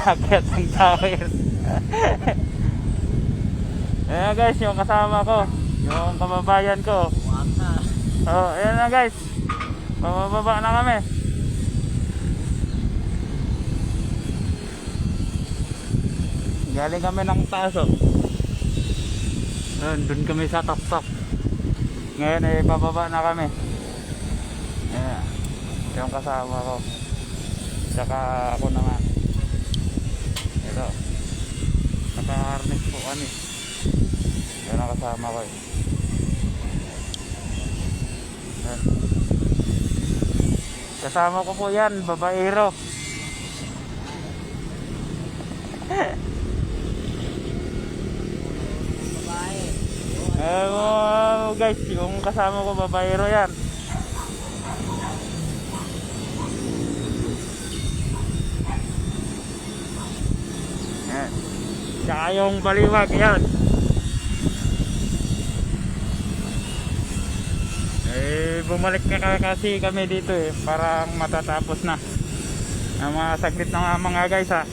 Akyat ng tower. Ayan guys, yung kasama ko, yung kababayan ko. Oh, ayan na guys. Bababa na kami. Galing kami ng taso. Doon kami sa top. Ngayon ay bababa na kami. Ayan. Yung kasama ko. Tsaka ako naman. Ito. Naka-harness po kami. Yan ang kasama ko eh. Ayan. Kasama ko po yan, babaero. Guys, yung kasama ko babaero yan. Ayan. Tsaka yung baliwag yan. Bumalik na kasi kami dito eh. Parang matatapos na. Mga saglit na nga mga guys ha.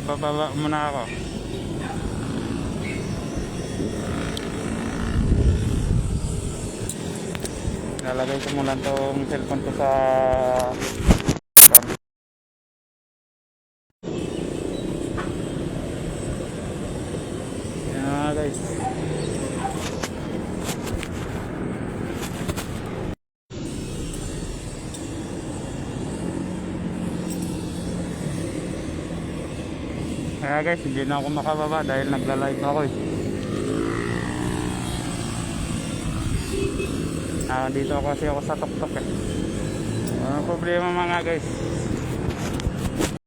Bababa muna ako. Lalagay ko muna tong cellphone ko sa yan guys. Kaya guys, hindi na ako makababa dahil nagla-live ako eh. Dito kasi ako sa tuktok eh. Ano problema mga guys?